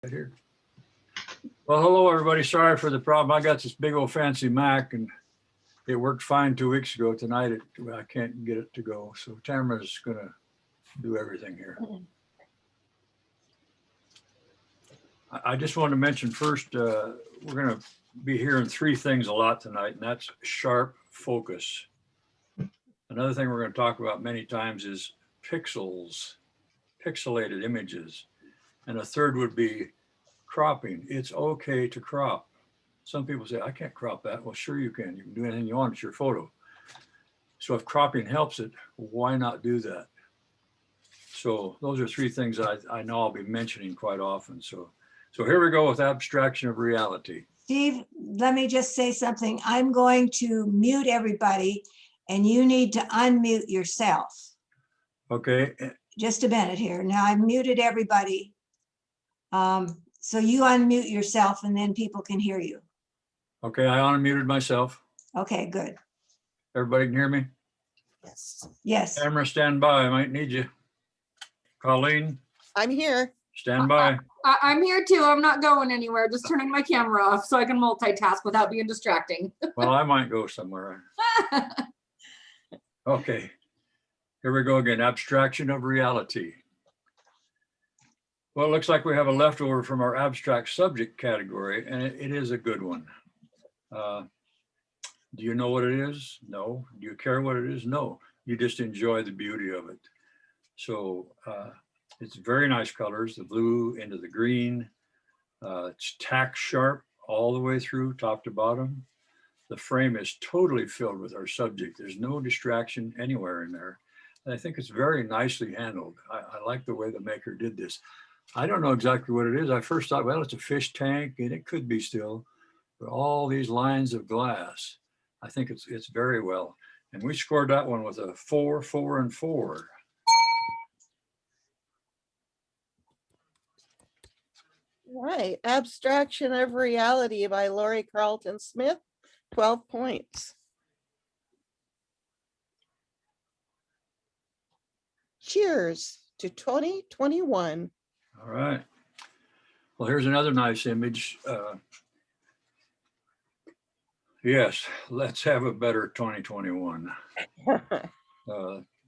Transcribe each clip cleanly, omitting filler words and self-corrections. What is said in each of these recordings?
Right here. Well, hello, everybody. Sorry for the problem. I got this big old fancy Mac and it worked fine 2 weeks ago. Tonight, I can't get it to go. So Tamara's going to do everything here. I just wanted to mention first, we're going to be hearing three things a lot tonight, and that's sharp focus. Another thing we're going to talk about many times is pixels, pixelated images. And a third would be cropping. It's okay to crop. Some people say, I can't crop that. Well, sure you can. You can do anything you want. It's your photo. So if cropping helps it, why not do that? So those are three things I know I'll be mentioning quite often. So here we go with abstraction of reality. Steve, let me just say something. I'm going to mute everybody and you need to unmute yourself. Okay. Just a minute here. Now I've muted everybody. So you unmute yourself and then people can hear you. Okay, I unmuted myself. Okay, good. Everybody can hear me? Yes. Yes. Camera, stand by. I might need you. Colleen? I'm here. Stand by. I'm here too. I'm not going anywhere. Just turning my camera off so I can multitask without being distracting. Well, I might go somewhere. Okay, here we go again. Abstraction of reality. Well, it looks like we have a leftover from our abstract subject category, and it is a good one. Do you know what it is? No. Do you care what it is? No. You just enjoy the beauty of it. So it's very nice colors, the blue into the green. It's tack sharp all the way through, top to bottom. The frame is totally filled with our subject. There's no distraction anywhere in there. And I think it's very nicely handled. I like the way the maker did this. I don't know exactly what it is. I first thought, well, it's a fish tank, and it could be still, but all these lines of glass, I think it's very well. And we scored that one with a 4, 4, and 4. Right. Abstraction of Reality by Lori Carlton Smith, 12 points. Cheers to 2021. All right. Well, here's another nice image. Yes, let's have a better 2021.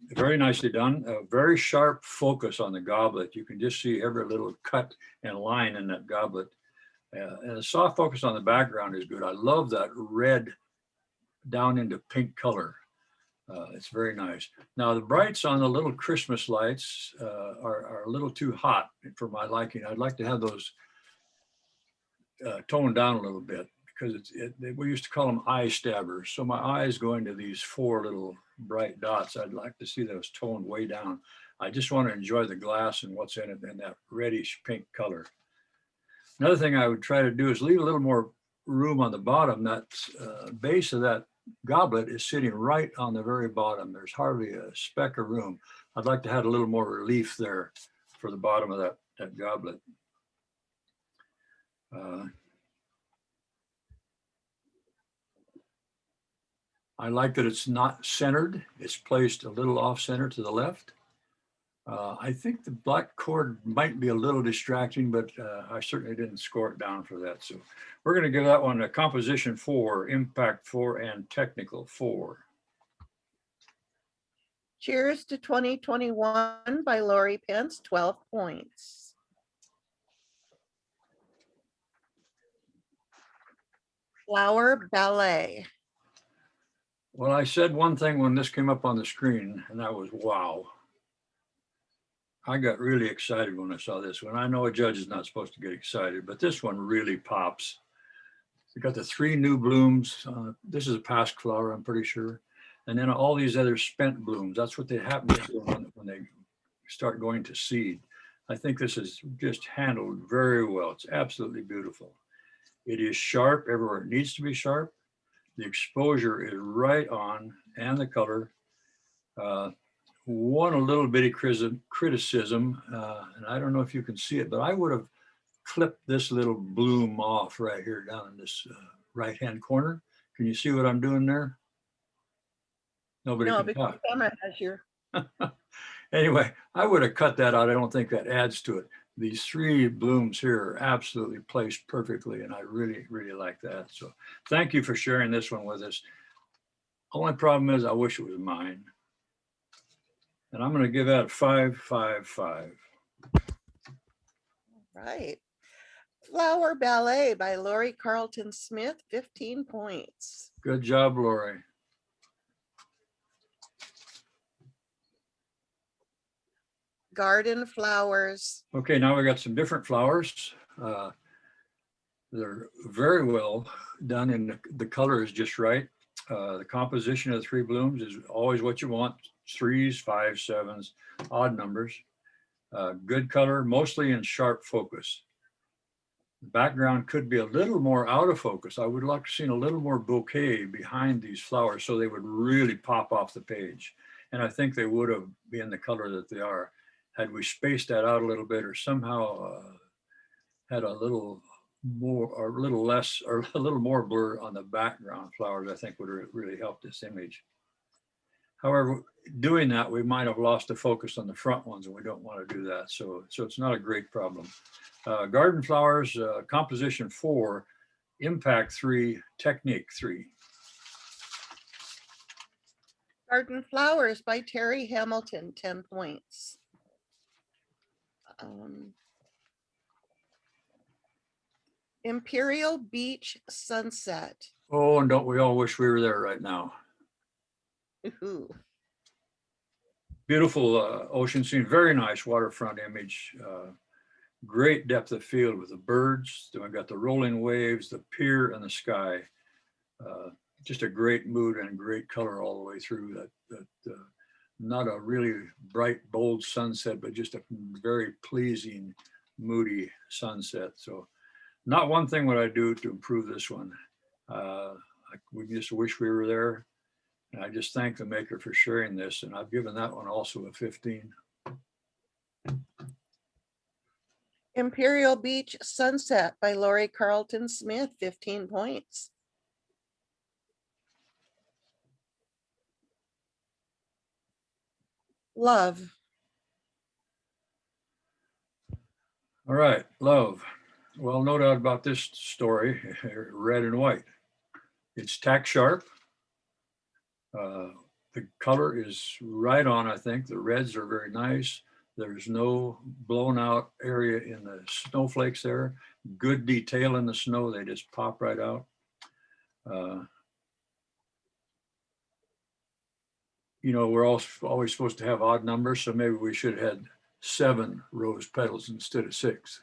Very nicely done. A very sharp focus on the goblet. You can just see every little cut and line in that goblet. And a soft focus on the background is good. I love that red down into pink color. It's very nice. Now the brights on the little Christmas lights are a little too hot for my liking. I'd like to have those toned down a little bit because we used to call them eye stabbers. So my eyes go into these 4 little bright dots. I'd like to see those toned way down. I just want to enjoy the glass and what's in it in that reddish pink color. Another thing I would try to do is leave a little more room on the bottom. That base of that goblet is sitting right on the very bottom. There's hardly a speck of room. I'd like to have a little more relief there for the bottom of that goblet. I like that it's not centered. It's placed a little off center to the left. I think the black cord might be a little distracting, but I certainly didn't score it down for that. So we're going to give that one a composition 4, impact 4, and technical 4. Cheers to 2021 by Lori Pence, 12 points. Flower Ballet. Well, I said one thing when this came up on the screen, and that was, wow. I got really excited when I saw this one. I know a judge is not supposed to get excited, but this one really pops. You got the 3 new blooms. This is a past flower, I'm pretty sure. And then all these other spent blooms. That's what they happen to when they start going to seed. I think this is just handled very well. It's absolutely beautiful. It is sharp everywhere it needs to be sharp. The exposure is right on, and the color. One a little bitty criticism, and I don't know if you can see it, but I would have clipped this little bloom off right here down in this right-hand corner. Can you see what I'm doing there? Nobody can talk. Camera has your... Anyway, I would have cut that out. I don't think that adds to it. these three blooms here are absolutely placed perfectly, and I really, really like that. So thank you for sharing this one with us. Only problem is I wish it was mine. And I'm going to give that 5, 5, 5. Right. Flower Ballet by Lori Carlton Smith, 15 points. Good job, Lori. Garden Flowers. Okay, now we got some different flowers. They're very well done, and the color is just right. The composition of the three blooms is always what you want: 3s, 5s, 7s, odd numbers. Good color, mostly in sharp focus. The background could be a little more out of focus. I would like to see a little more bouquet behind these flowers so they would really pop off the page. And I think they would have been the color that they are. Had we spaced that out a little bit, or somehow had a little more or a little less or a little more blur on the background flowers, I think would really help this image. However, doing that, we might have lost the focus on the front ones, and we don't want to do that. So it's not a great problem. Garden flowers, composition 4, impact 3, technique 3. Garden Flowers by Terry Hamilton, 10 points. Imperial Beach Sunset. Oh, and don't we all wish we were there right now? Ooh. Beautiful ocean scene, very nice waterfront image. Great depth of field with the birds. Then we've got the rolling waves, the pier, and the sky. Just a great mood and great color all the way through. Not a really bright, bold sunset, but just a very pleasing, moody sunset. So not one thing would I do to improve this one. We just wish we were there. And I just thank the maker for sharing this. And I've given that one also a 15. Imperial Beach Sunset by Lori Carlton Smith, 15 points. Love. All right, Love. Well, no doubt about this story, red and white. It's tack sharp. The color is right on, I think. The reds are very nice. There's no blown out area in the snowflakes there. Good detail in the snow. They just pop right out. You know, we're always supposed to have odd numbers, so maybe we should have had 7 rose petals instead of 6.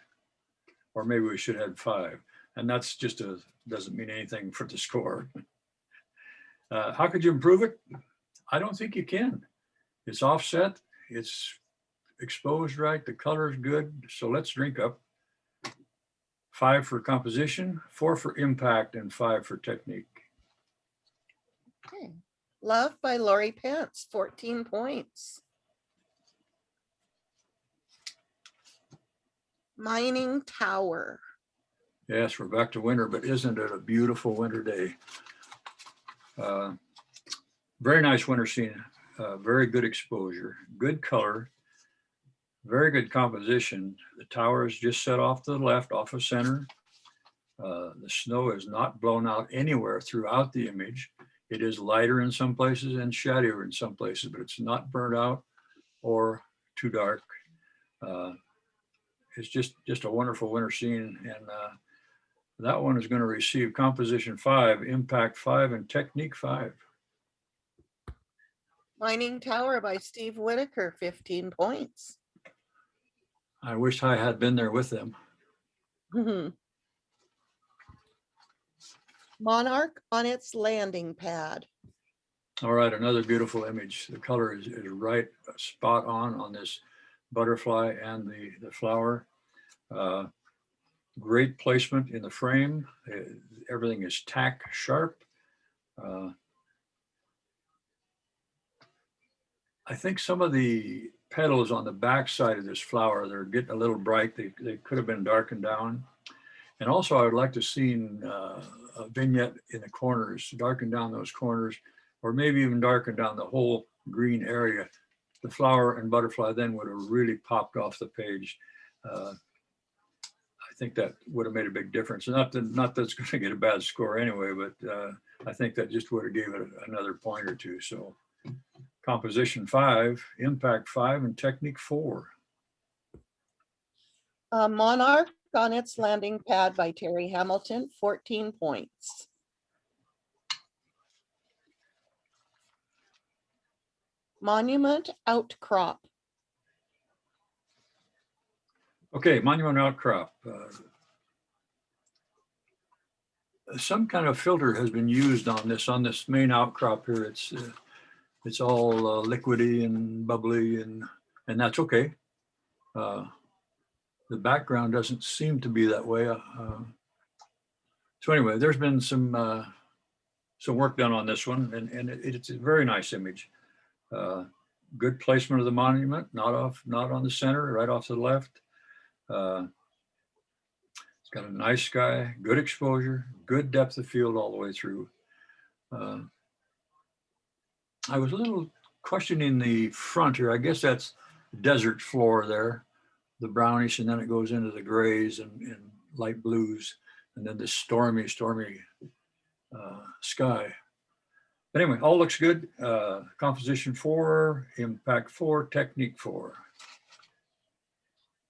Or maybe we should have 5. And that's just doesn't mean anything for the score. How could you improve it? I don't think you can. It's offset. It's exposed right. The color is good. So let's drink up. 5 for composition, 4 for impact, and 5 for technique. Okay. Love by Lori Pence, 14 points. Mining Tower. Yes, we're back to winter, but isn't it a beautiful winter day? Very nice winter scene, very good exposure, good color, very good composition. The tower is just set off to the left, off of center. The snow is not blown out anywhere throughout the image. It is lighter in some places and shadier in some places, but it's not burnt out or too dark. It's just a wonderful winter scene, and that one is going to receive composition 5, impact 5, and technique 5. Mining Tower by Steve Whitaker, 15 points. I wish I had been there with them. Monarch on its landing pad. All right, another beautiful image. The color is right spot on this butterfly and the flower. Great placement in the frame. Everything is tack sharp. I think some of the petals on the back side of this flower, they're getting a little bright. They could have been darkened down. And also I would like to see a vignette in the corners, darken down those corners, or maybe even darken down the whole green area. The flower and butterfly then would have really popped off the page. I think that would have made a big difference. Not that it's going to get a bad score anyway, but I think that just would have gave it another point or two. So composition 5, impact 5, and technique 4. Monarch on its landing pad by Terry Hamilton, 14 points. Monument outcrop. Okay, monument outcrop. Some kind of filter has been used on this main outcrop here. It's all liquidy and bubbly, and that's okay. The background doesn't seem to be that way. So anyway, there's been some work done on this one, and it's a very nice image. Good placement of the monument, not on the center, right off to the left. It's got a nice sky, good exposure, good depth of field all the way through. I was a little questioning the front here. I guess that's desert floor there, the brownish, and then it goes into the grays and light blues, and then this stormy sky. But anyway, all looks good. Composition 4, impact 4, technique 4.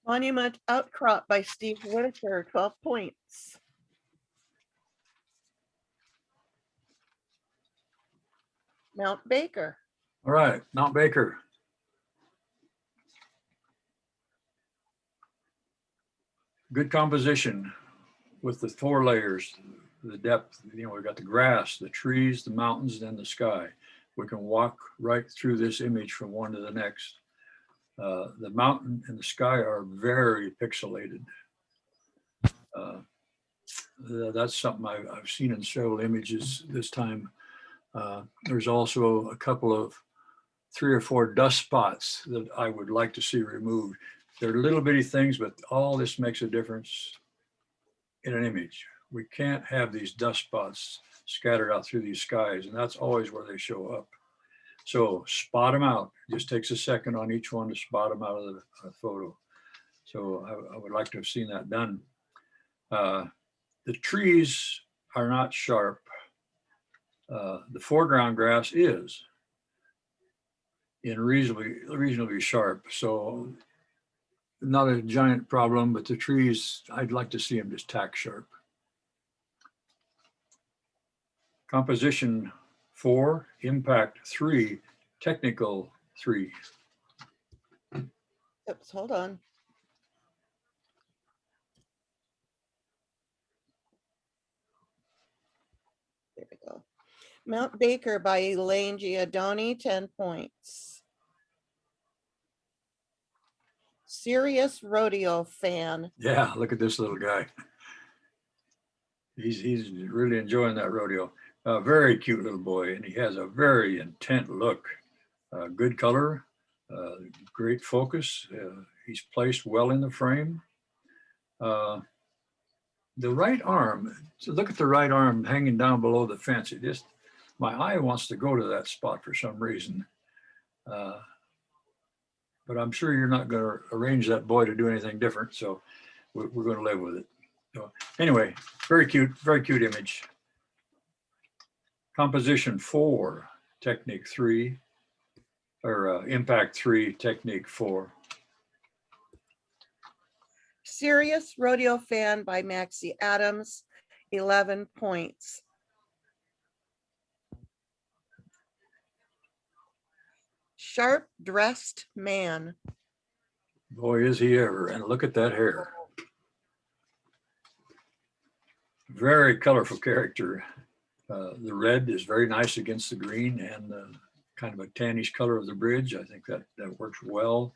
Monument outcrop by Steve Whitaker, 12 points. Mount Baker. All right, Mount Baker. Good composition with the 4 layers, the depth. We've got the grass, the trees, the mountains, and the sky. We can walk right through this image from one to the next. The mountain and the sky are very pixelated. That's something I've seen in several images this time. There's also a couple of 3 or 4 dust spots that I would like to see removed. They're little bitty things, but all this makes a difference in an image. We can't have these dust spots scattered out through these skies, and that's always where they show up. So spot them out. It just takes a second on each one to spot them out of the photo. So I would like to have seen that done. The trees are not sharp. The foreground grass is in reasonably sharp. So not a giant problem, but the trees, I'd like to see them just tack sharp. Composition 4, impact 3, technical 3. Oops, hold on. There we go. Mount Baker by Elaine Giordani, 10 points. Serious rodeo fan. Yeah, look at this little guy. He's really enjoying that rodeo. Very cute little boy, and he has a very intent look. Good color, great focus. He's placed well in the frame. The right arm, so look at the right arm hanging down below the fence. My eye wants to go to that spot for some reason. But I'm sure you're not going to arrange that boy to do anything different. So we're going to live with it. So anyway, very cute image. Composition 4, technique 3, or impact 3, technique 4. Serious rodeo fan by Maxie Adams, 11 points. Sharp dressed man. Boy, is he ever. And look at that hair. Very colorful character. The red is very nice against the green and the kind of a tannish color of the bridge. I think that works well.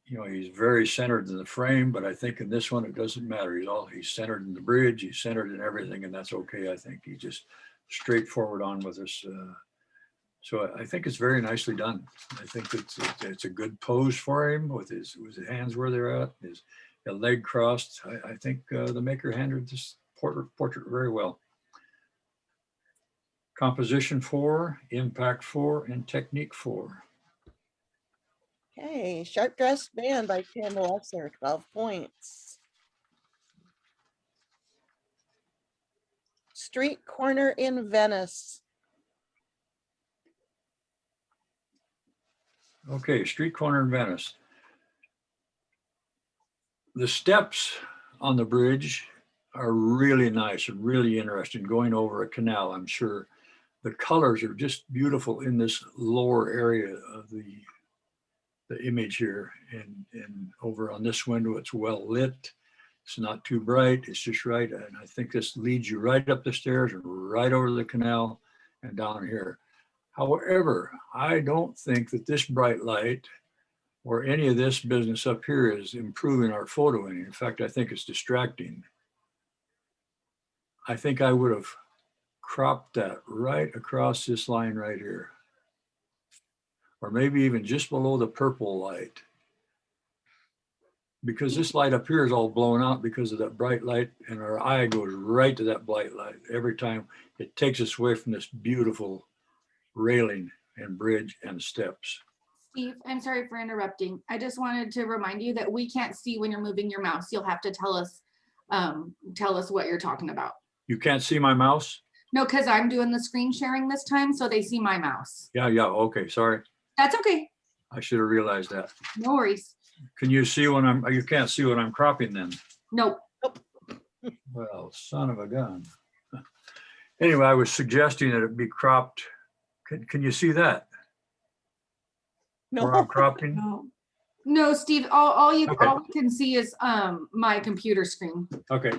He's very centered in the frame, but I think in this one, it doesn't matter. He's centered in the bridge. He's centered in everything, and that's okay. I think he's just straightforward on with us. So I think it's very nicely done. I think it's a good pose for him with his hands where they're at, his leg crossed. I think the maker handled this portrait very well. Composition 4, impact 4, and technique 4. Okay, Sharp Dressed Man by Tim Lesser, 12 points. Street Corner in Venice. Okay, street corner in Venice. The steps on the bridge are really nice and really interesting, going over a canal, I'm sure. The colors are just beautiful in this lower area of the image here. And over on this window, it's well lit. It's not too bright, it's just right. And I think this leads you right up the stairs and right over the canal and down here. However, I don't think that this bright light or any of this business up here is improving our photoing. In fact, I think it's distracting. I think I would have cropped that right across this line right here. Or maybe even just below the purple light. Because this light up here is all blown out because of that bright light, and our eye goes right to that bright light. Every time it takes us away from this beautiful railing and bridge and steps. Steve, I'm sorry for interrupting. I just wanted to remind you that we can't see when you're moving your mouse. You'll have to tell us what you're talking about. You can't see my mouse? No, because I'm doing the screen sharing this time, so they see my mouse. Yeah, okay, sorry. That's okay. I should have realized that. No worries. Can you see when you can't see what I'm cropping then? Nope. Well, son of a gun. Anyway, I was suggesting that it be cropped. Can you see that? Where I'm No, cropping? No. No, Steve, all we Okay. can see is my computer screen. Okay,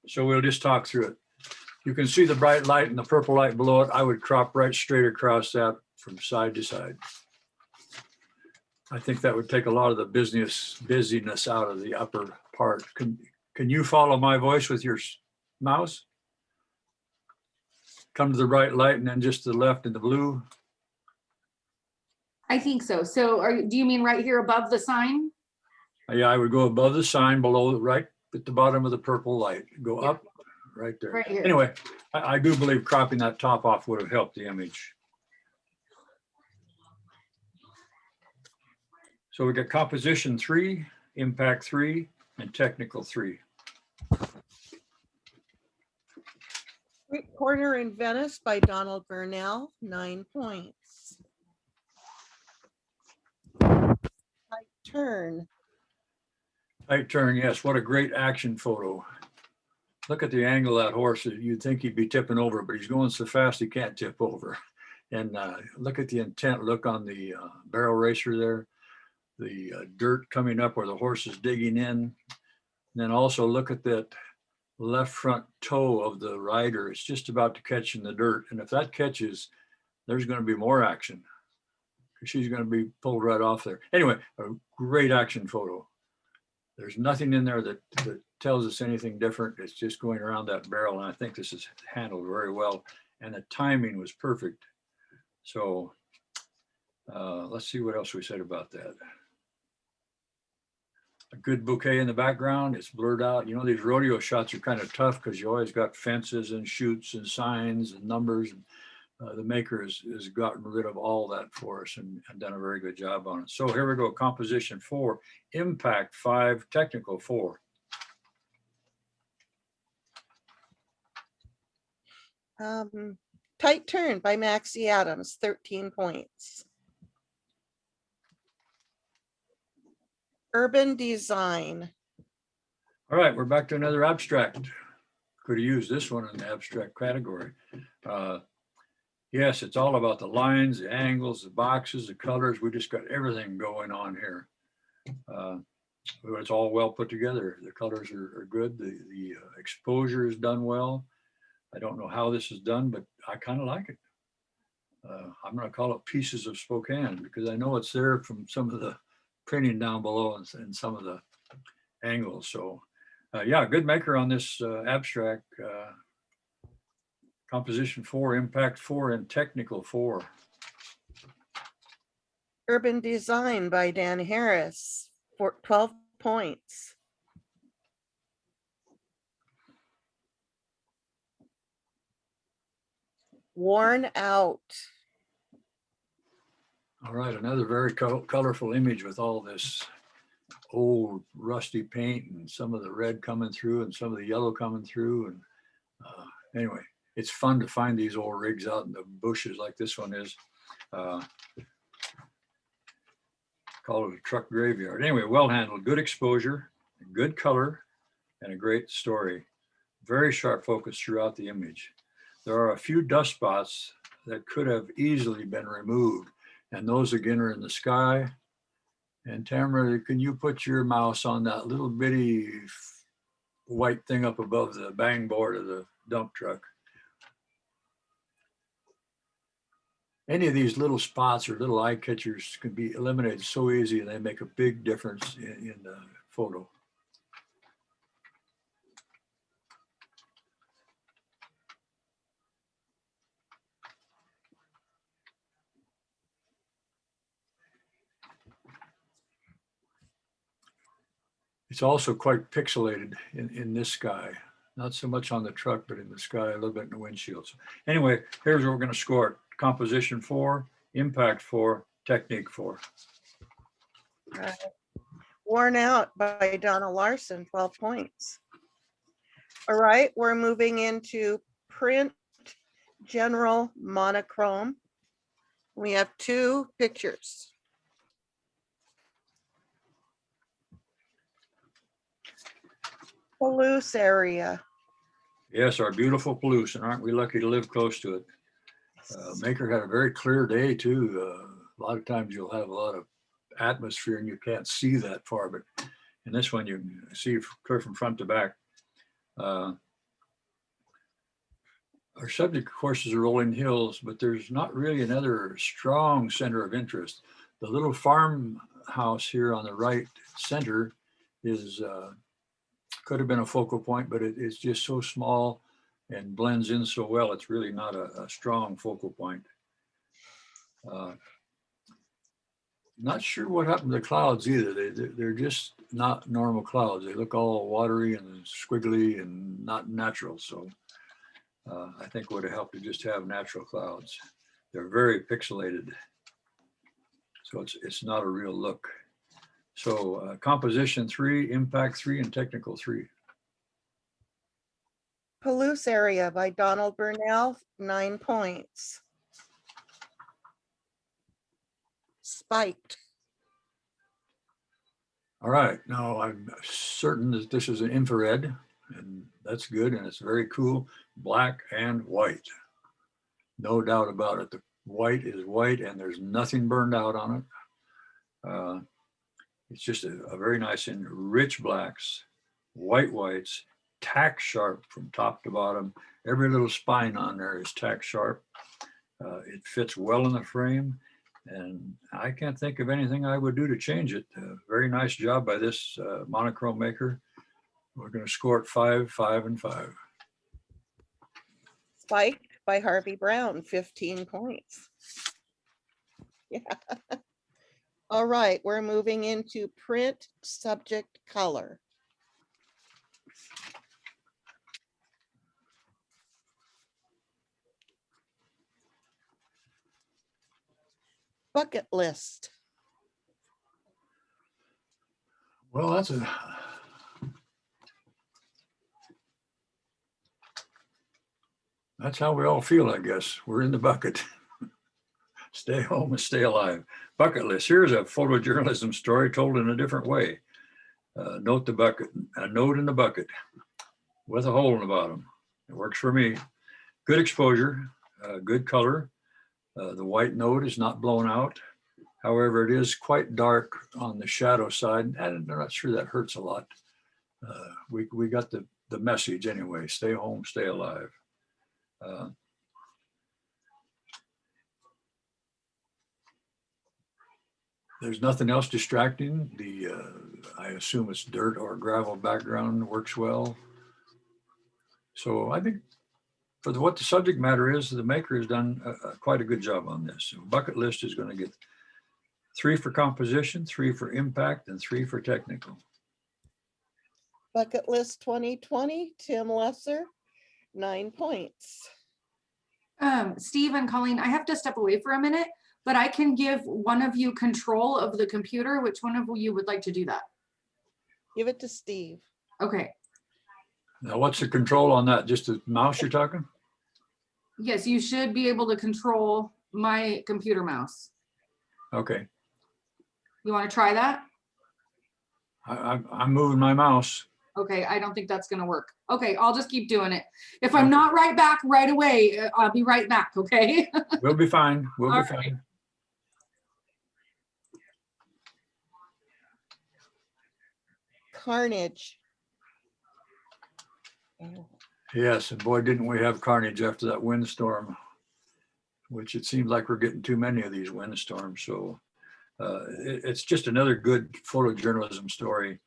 so we'll just talk through it. You can see the bright light and the purple light below it. I would crop right straight across that from side to side. I think that would take a lot of the busyness out of the upper part. Can you follow my voice with your mouse? Come to the bright light and then just to the left in the blue. I think so. So do you mean right here above the sign? Yeah, I would go above the sign, below, right at the bottom of the purple light. Go up, right there. Right here. Anyway, I do believe cropping that top off would have helped the image. So we got composition 3, impact 3, and technical 3. Street Corner in Venice by Donald Burnell, 9 points. Tight Turn. Tight turn, yes. What a great action photo. Look at the angle of that horse. You'd think he'd be tipping over, but he's going so fast he can't tip over. And look at the intent. Look on the barrel racer there. The dirt coming up where the horse is digging in. And then also look at that left front toe of the rider. It's just about to catch in the dirt. And if that catches, there's going to be more action. She's going to be pulled right off there. Anyway, a great action photo. There's nothing in there that tells us anything different. It's just going around that barrel. And I think this is handled very well. And the timing was perfect. So let's see what else we said about that. A good bouquet in the background. It's blurred out. You know, these rodeo shots are kind of tough because you always got fences and chutes and signs and numbers. And, the maker has gotten rid of all that for us and done a very good job on it. So here we go, composition 4, impact 5, technical 4. Tight Turn by Maxie Adams, 13 points. Urban Design. All right, we're back to another abstract. Could have used this one in the abstract category. Yes, it's all about the lines, the angles, the boxes, the colors. We just got everything going on here. It's all well put together. The colors are good. The exposure is done well. I don't know how this is done, but I kind of like it. I'm going to call it Pieces of Spokane because I know it's there from some of the printing down below and some of the angles. So yeah, good maker on this abstract. Composition 4, impact 4, and technical 4. Urban Design by Dan Harris, 12 points. Worn Out. All right, another very colorful image with all this old rusty paint and some of the red coming through and some of the yellow coming through. And anyway, it's fun to find these old rigs out in the bushes like this one is. Call it a truck graveyard. Anyway, well handled, good exposure, good color, and a great story. Very sharp focus throughout the image. There are a few dust spots that could have easily been removed, and those again are in the sky. And Tamara, can you put your mouse on that little bitty white thing up above the bang board of the dump truck? Any of these little spots or little eye catchers can be eliminated so easy, and they make a big difference in the photo. It's also quite pixelated in this sky. Not so much on the truck, but in the sky, a little bit in the windshield. So anyway, here's what we're going to score it. Composition 4, impact 4, technique 4. Worn Out by Donna Larson, 12 points. All right, we're moving into print general monochrome. We have 2 pictures. Palouse area. Yes, our beautiful Palouse, and aren't we lucky to live close to it? Maker had a very clear day too. A lot of times you'll have a lot of atmosphere and you can't see that far, but in this one you can see clear from front to back. Our subject, of course, is the rolling hills, but there's not really another strong center of interest. The little farmhouse here on the right center is could have been a focal point, but it's just so small and blends in so well. It's really not a strong focal point. Not sure what happened to the clouds either. They're just not normal clouds. They look all watery and squiggly and not natural. So I think it would have helped to just have natural clouds. They're very pixelated. So it's not a real look. So composition 3, impact 3, and technical 3. Palouse area by Donald Burnell, 9 points. Spiked. All right, now I'm certain that this is an infrared, and that's good, and it's very cool, black and white. No doubt about it. The white is white, and there's nothing burned out on it. It's just a very nice and rich blacks, whites, tack sharp from top to bottom. Every little spine on there is tack sharp. It fits well in the frame, and I can't think of anything I would do to change it. Very nice job by this monochrome maker. We're going to score it 5, 5, and 5. Spiked by Harvey Brown, 15 points. Yeah. All right, we're moving into print subject color. Bucket list. Well, that's how we all feel, I guess. We're in the bucket. Stay home and stay alive. Bucket list. Here's a photojournalism story told in a different way. Note the bucket, a note in the bucket with a hole in the bottom. It works for me. Good exposure, good color. The white note is not blown out. However, it is quite dark on the shadow side, and I'm not sure that hurts a lot. We got the message anyway. Stay home, stay alive. There's nothing else distracting. I assume it's dirt or gravel background works well. So I think for what the subject matter is, the maker has done quite a good job on this. So bucket list is going to get 3 for composition, 3 for impact, and 3 for technical. Bucket list 2020, Tim Lesser, 9 points. Steve and Colleen, I have to step away for a minute, but I can give one of you control of the computer. Which one of you would like to do that? Give it to Steve. Okay. Now, what's the control on that? Just the mouse you're talking? Yes, you should be able to control my computer mouse. Okay. You want to try that? I'm moving my mouse. Okay, I don't think that's gonna work. Okay, I'll just keep doing it. If I'm not right back right away, I'll be right back, okay? We'll be fine. We'll be All fine. Carnage. Yes, and boy, didn't we have carnage after that windstorm, which it seems like we're getting too many of these windstorms. So it's just another good photojournalism story,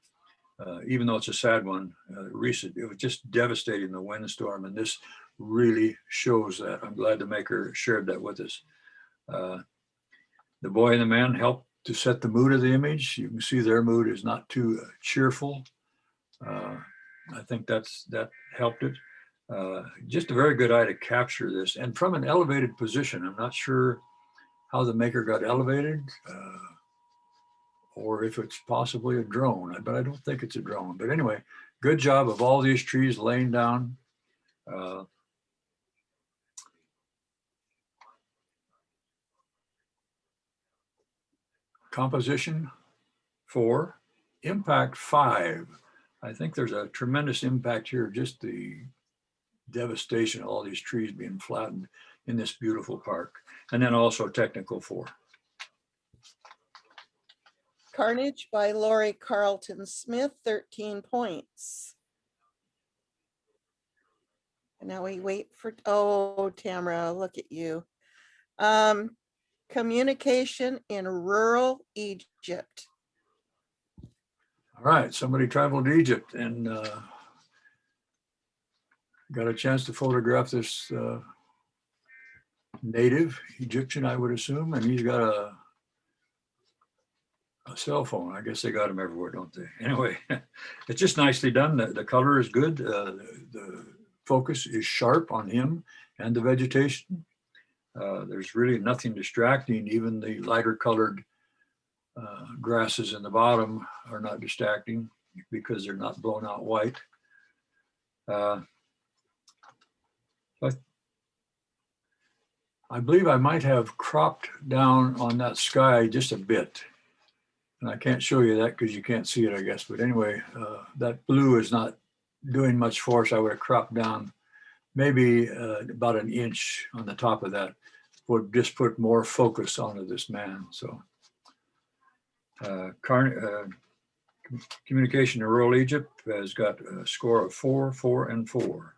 even though it's a sad one. Recent, it was just devastating, the windstorm, and this really shows that. I'm glad the maker shared that with us. The boy and the man helped to set the mood of the image. You can see their mood is not too cheerful. I think that helped it. Just a very good eye to capture this, and from an elevated position. I'm not sure how the maker got elevated, or if it's possibly a drone, but I don't think it's a drone. But anyway, good job of all these trees laying down. Composition 4, impact 5. I think there's a tremendous impact here, just the devastation of all these trees being flattened in this beautiful park. And then also technical 4. Carnage by Lori Carlton Smith, 13 points. And now we wait for, oh, Tamara, look at you. Communication in rural Egypt. All right, somebody traveled to Egypt and got a chance to photograph this native Egyptian, I would assume, and he's got a cell phone. I guess they got them everywhere, don't they? Anyway, it's just nicely done. The color is good. The focus is sharp on him and the vegetation. There's really nothing distracting. Even the lighter colored grasses in the bottom are not distracting because they're not blown out white. But I believe I might have cropped down on that sky just a bit. And I can't show you that because you can't see it, I guess. But anyway, that blue is not doing much for us. I would have cropped down maybe about an inch on the top of that. Would just put more focus onto this man. So communication in rural Egypt has got a score of 4, 4, and 4.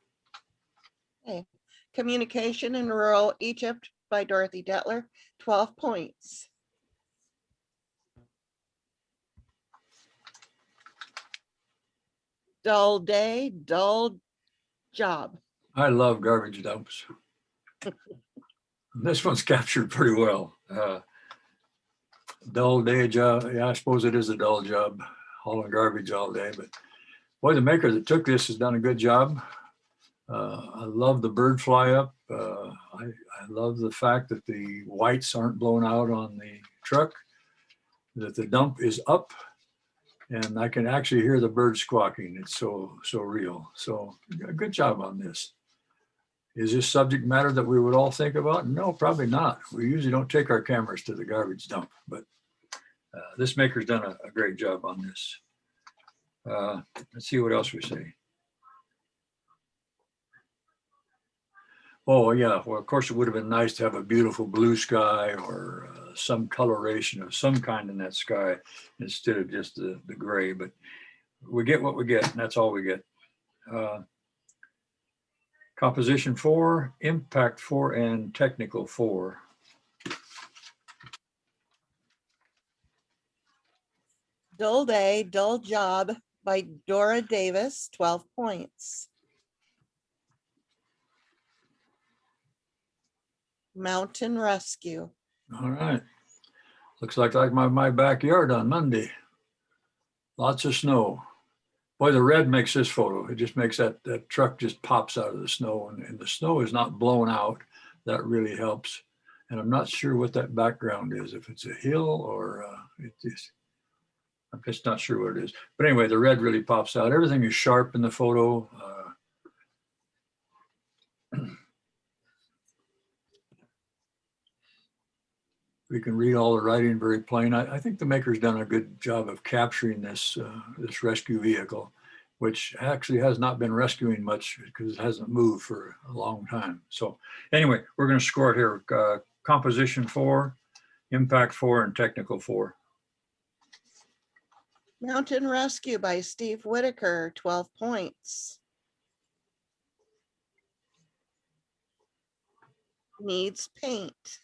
Okay. Communication in rural Egypt by Dorothy Detler, 12 points. Dull day, dull job. I love garbage dumps. This one's captured pretty well. Dull day job. Yeah, I suppose it is a dull job, hauling garbage all day. But boy, the maker that took this has done a good job. I love the bird fly up. I love the fact that the whites aren't blown out on the truck, that the dump is up, and I can actually hear the birds squawking. It's so real. So a good job on this. Is this subject matter that we would all think about? No, probably not. We usually don't take our cameras to the garbage dump, but this maker's done a great job on this. Let's see what else we say. Oh yeah, well, of course it would have been nice to have a beautiful blue sky or some coloration of some kind in that sky instead of just the gray, but we get what we get, and that's all we get. Composition 4, impact 4, and technical 4. Dull day, dull job by Dora Davis, 12 points. Mountain rescue. All right. Looks like my backyard on Monday. Lots of snow. Boy, the red makes this photo. It just makes that truck just pops out of the snow, and the snow is not blown out. That really helps. And I'm not sure what that background is, if it's a hill or I'm just not sure what it is. But anyway, the red really pops out. Everything is sharp in the photo. We can read all the writing very plain. I think the maker's done a good job of capturing this this rescue vehicle, which actually has not been rescuing much because it hasn't moved for a long time. So anyway, we're going to score it here. Composition 4, impact 4, and technical 4. Mountain Rescue by Steve Whitaker, 12 points. Needs paint.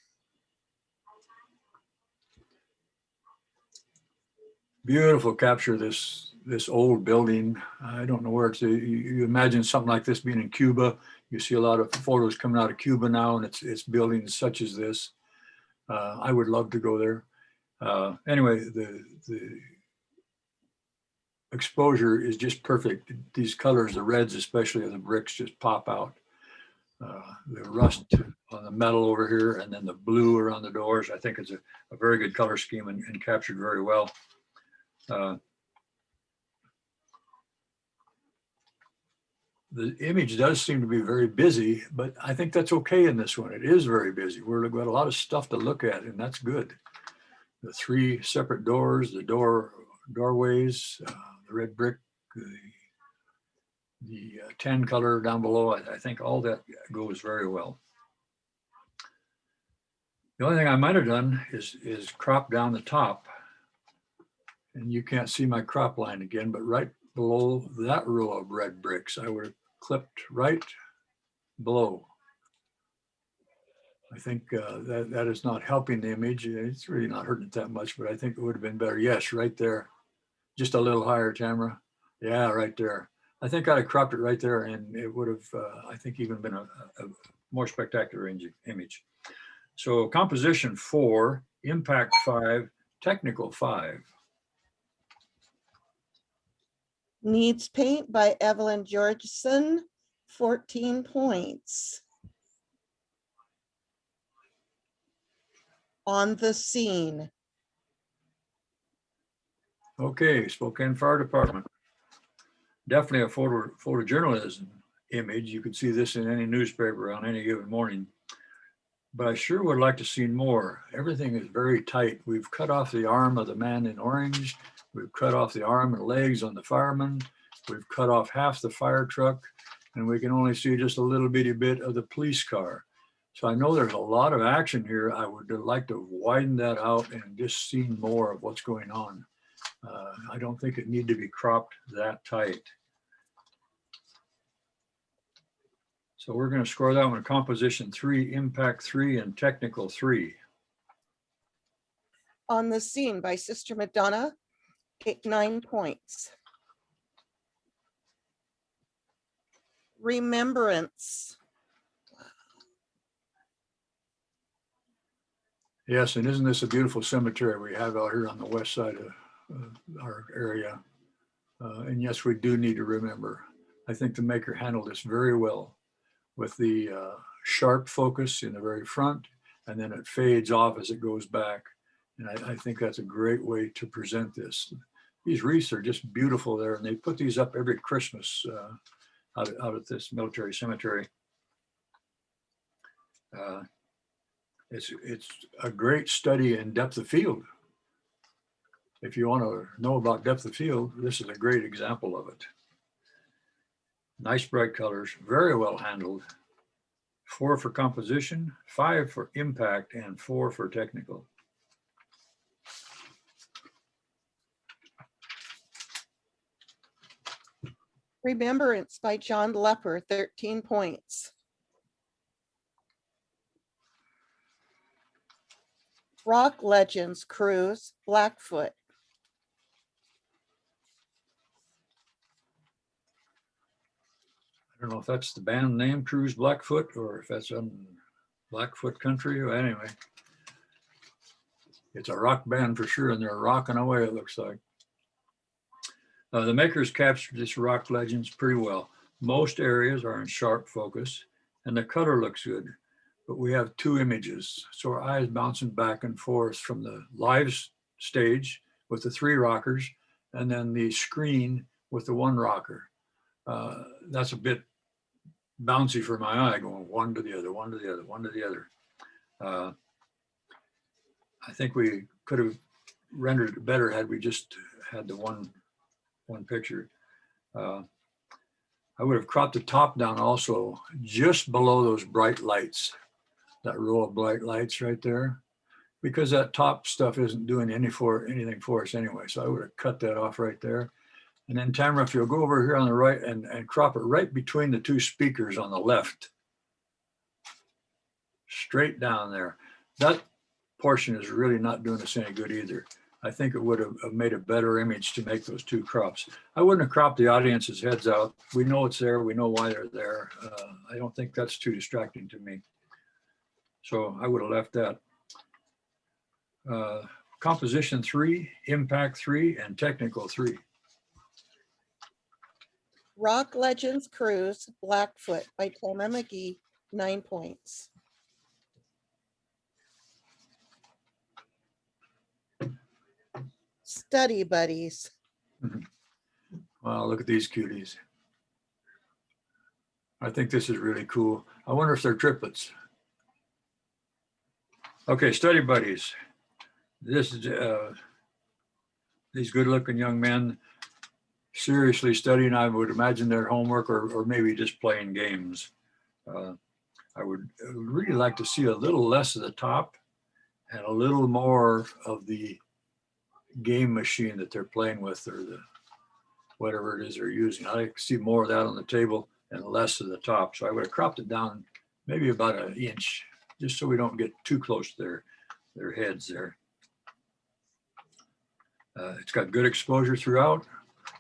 Beautiful capture this old building. I don't know where it's. You imagine something like this being in Cuba. You see a lot of photos coming out of Cuba now, and it's buildings such as this. I would love to go there. Anyway, the exposure is just perfect. These colors, the reds especially of the bricks, just pop out. The rust on the metal over here, and then the blue around the doors. I think it's a very good color scheme and captured very well. The image does seem to be very busy, but I think that's okay in this one. It is very busy. We've got a lot of stuff to look at, and that's good. The 3 separate doors, the doorways, the red brick, the tan color down below. I think all that goes very well. The only thing I might have done is crop down the top. And you can't see my crop line again, but right below that row of red bricks, I would have clipped right below. I think that is not helping the image. It's really not hurting it that much, but I think it would have been better. Yes, right there. Just a little higher, Tamara. Yeah, right there. I think I'd have cropped it right there, and it would have, I think, even been a more spectacular image. So composition 4, impact 5, technical 5. Needs paint by Evelyn Georgeson, 14 points. On the Scene. Okay, Spokane Fire Department. Definitely a photojournalism image. You could see this in any newspaper on any given morning. But I sure would like to see more. Everything is very tight. We've cut off the arm of the man in orange. We've cut off the arm and legs on the fireman. We've cut off half the fire truck, and we can only see just a little bitty bit of the police car. So I know there's a lot of action here. I would like to widen that out and just see more of what's going on. I don't think it need to be cropped that tight. So we're going to score that one, composition 3, impact 3, and technical 3. On the Scene by Sister Madonna, 9 points. Remembrance. Yes, and isn't this a beautiful cemetery we have out here on the west side of our area? And yes, we do need to remember. I think the maker handled this very well with the sharp focus in the very front, and then it fades off as it goes back. And I think that's a great way to present this. These wreaths are just beautiful there, and they put these up every Christmas out at this military cemetery. It's a great study in depth of field. If you want to know about depth of field, this is a great example of it. Nice bright colors, very well handled. 4 for composition, 5 for impact, and 4 for technical. Remembrance by John Lepper, 13 points. Rock Legends Cruise, Blackfoot. I don't know if that's the band name, Cruise Blackfoot, or if that's on Blackfoot country. Anyway, it's a rock band for sure, and they're rocking away, it looks like. The makers captured this Rock Legends pretty well. Most areas are in sharp focus, and the color looks good. but we have two images. So our eyes bouncing back and forth from the live stage with the 3 rockers and then the screen with the 1 rocker. That's a bit bouncy for my eye, going one to the other, one to the other, one to the other. I think we could have rendered it better had we just had the one picture. I would have cropped the top down also just below those bright lights, that row of bright lights right there, because that top stuff isn't doing anything for us anyway. So I would have cut that off right there. And then Tamara, if you'll go over here on the right and crop it right between the 2 speakers on the left, straight down there. That portion is really not doing us any good either. I think it would have made a better image to make those 2 crops. I wouldn't have cropped the audience's heads out. We know it's there. We know why they're there. I don't think that's too distracting to me. So I would have left that. Composition 3, impact 3, and technical 3. Rock Legends Cruise, Blackfoot by Tamara McGee, 9 points. Study Buddies. Wow, look at these cuties. I think this is really cool. I wonder if they're triplets. Okay, Study Buddies. This is these good-looking young men seriously studying. I would imagine their homework or maybe just playing games. I would really like to see a little less of the top and a little more of the game machine that they're playing with, or the whatever it is they're using. I like to see more of that on the table and less of the top. So I would have cropped it down maybe about 1 inch, just so we don't get too close to their heads there. It's got good exposure throughout.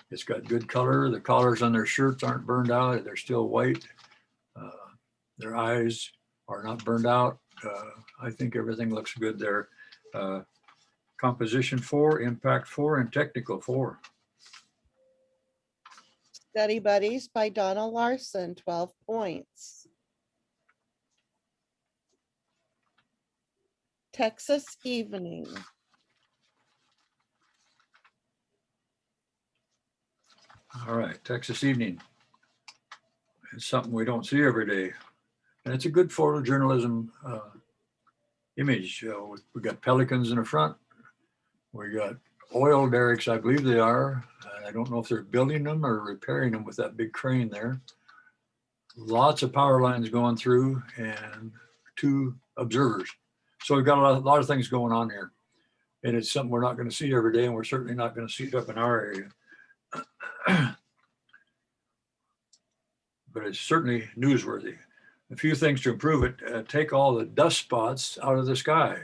It's got good color. The collars on their shirts aren't burned out. They're still white. Their eyes are not burned out. I think everything looks good there. Composition 4, impact 4, and technical 4. Study Buddies by Donna Larson, 12 points. Texas Evening. All right, Texas Evening. It's something we don't see every day. And it's a good photojournalism image. We got pelicans in the front. We got oil derricks, I believe they are. I don't know if they're building them or repairing them with that big crane there. Lots of power lines going through and 2 observers. So we've got a lot of things going on here. And it's something we're not going to see every day, and we're certainly not going to see it up in our area. But it's certainly newsworthy. A few things to improve it: take all the dust spots out of the sky.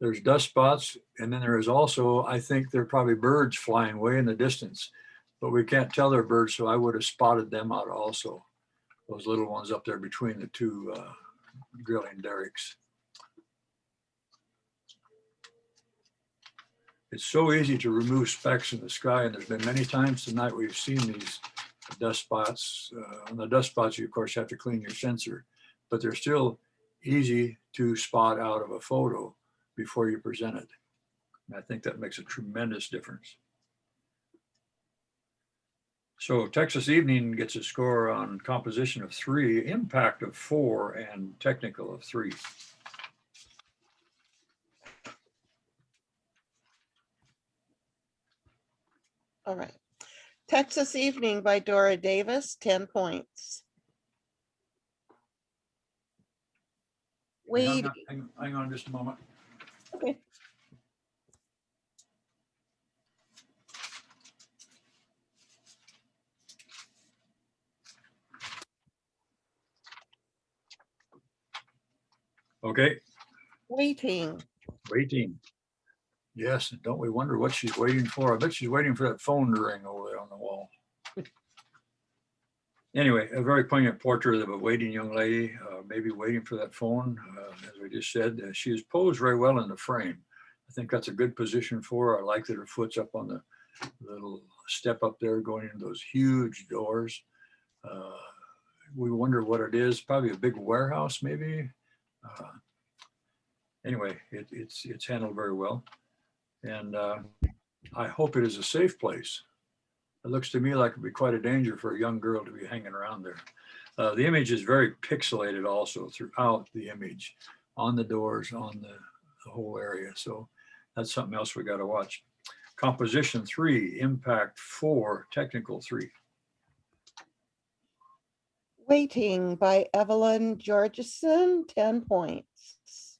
There's dust spots, and then there is also, I think there are probably birds flying way in the distance, but we can't tell they're birds, so I would have spotted them out also. Those little ones up there between the 2 drilling derricks. It's so easy to remove specks in the sky, and there's been many times tonight we've seen these dust spots. On the dust spots, you of course have to clean your sensor, but they're still easy to spot out of a photo before you present it. And I think that makes a tremendous difference. So Texas Evening gets a score on composition of 3, impact of 4, and technical of 3. All right. Texas Evening by Dora Davis, 10 points. Wait. Hang on just a moment. Okay. Okay, Waiting. waiting. Yes, and don't we wonder what she's waiting for? I bet she's waiting for that phone to ring over there on the wall. Anyway, a very poignant portrait of a waiting young lady, maybe waiting for that phone. As we just said, she is posed very well in the frame. I think that's a good position for her. I like that her foot's up on the little step up there going into those huge doors. We wonder what it is, probably a big warehouse maybe. Anyway, it's handled very well. And I hope it is a safe place. It looks to me like it'd be quite a danger for a young girl to be hanging around there. The image is very pixelated also throughout the image, on the doors, on the whole area. So that's something else we got to watch. Composition 3, impact 4, technical 3. Waiting by Evelyn Georgeson, 10 points.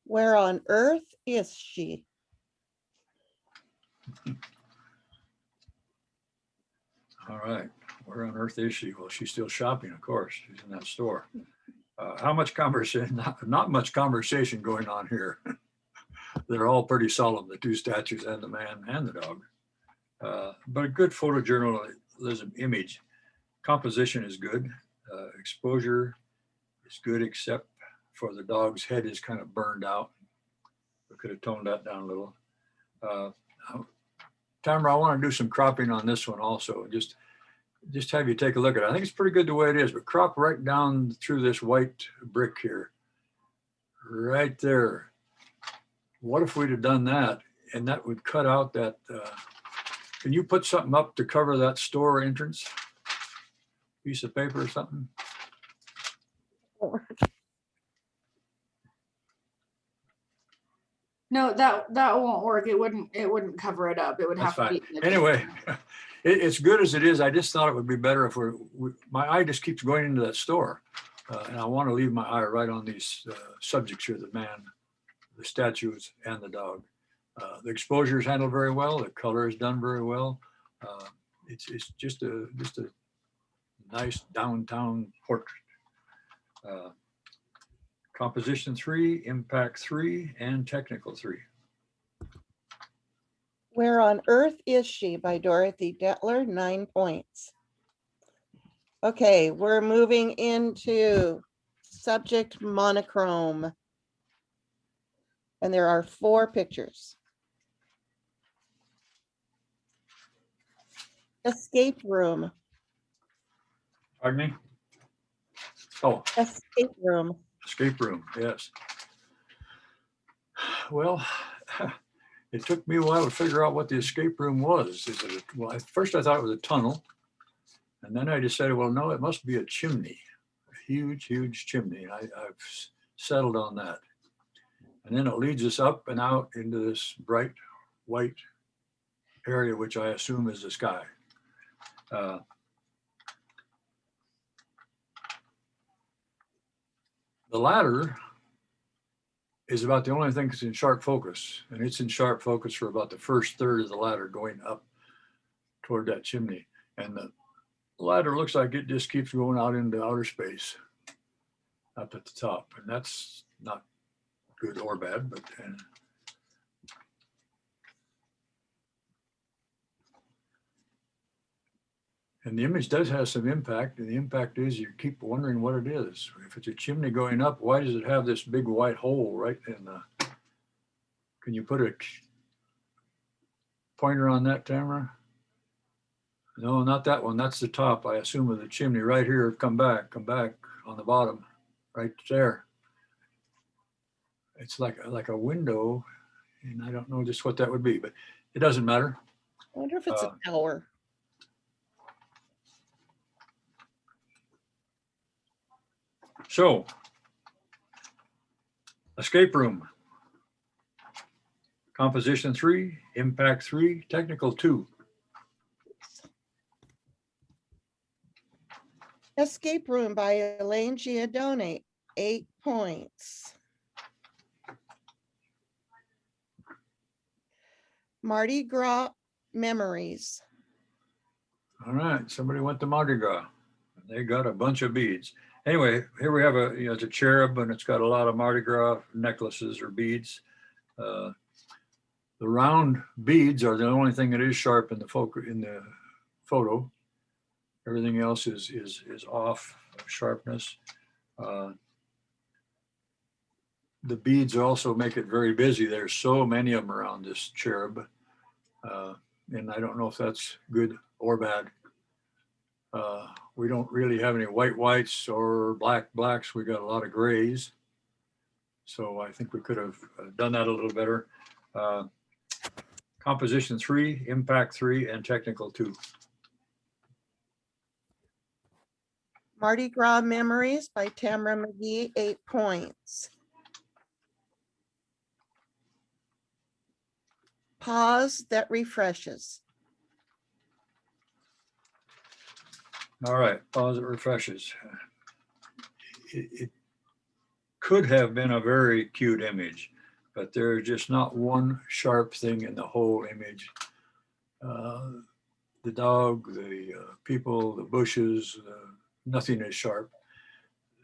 Where on earth is she? All right, where on earth is she? Well, she's still shopping, of course. She's in that store. How much conversation? Not much conversation going on here. They're all pretty solemn, the two statues and the man and the dog. But a good photojournalism image. Composition is good. Exposure is good, except for the dog's head is kind of burned out. We could have toned that down a little. Tamara, I want to do some cropping on this one also. Just have you take a look at it. I think it's pretty good the way it is, but crop right down through this white brick here. Right there. What if we'd have done that and that would cut out that, can you put something up to cover that store entrance? Piece of paper or something? No, that won't work. It wouldn't cover it up. It would That's have to fine. be. Anyway, it's good as it is. I just thought it would be better if my eye just keeps going into that store. And I want to leave my eye right on these subjects here, the man, the statues, and the dog. The exposure is handled very well. The color is done very well. It's just a nice downtown portrait. Composition 3, impact 3, and technical 3. Where on earth is she by Dorothy Detler, 9 points. Okay, we're moving into subject monochrome. And there are 4 pictures. Escape room. Pardon me? Oh, Escape room. escape room, yes. Well, it took me a while to figure out what the escape room was. Well, at first I thought it was a tunnel. And then I decided, well, no, it must be a chimney, a huge, huge chimney. I've settled on that. And then it leads us up and out into this bright white area, which I assume is the sky. The ladder is about the only thing that's in sharp focus, and it's in sharp focus for about the first third of the ladder going up toward that chimney. And the ladder looks like it just keeps going out into outer space up at the top, and that's not good or bad, but and the image does have some impact, and the impact is you keep wondering what it is. If it's a chimney going up, why does it have this big white hole right in the, can you put a pointer on that, Tamara? No, not that one. That's the top, I assume, of the chimney right here. Come back on the bottom, right there. It's like a window, and I don't know just what that would be, but it doesn't matter. I wonder if it's a tower. So, escape room. Composition 3, impact 3, technical 2. Escape room by Elaine Giadone, 8 points. Mardi Gras memories. All right, somebody went to Mardi Gras. They got a bunch of beads. Anyway, here we have it's a cherub, and it's got a lot of Mardi Gras necklaces or beads. The round beads are the only thing that is sharp in the photo. Everything else is off sharpness. The beads also make it very busy. There's so many of them around this cherub. And I don't know if that's good or bad. we don't really have any whites or blacks. We got a lot of grays. So I think we could have done that a little better. Composition 3, impact 3, and technical 2. Mardi Gras Memories by Tamara McGee, 8 points. Pause that refreshes. All right, pause it refreshes. It could have been a very cute image, but there's just not one sharp thing in the whole image. The dog, the people, the bushes, nothing is sharp.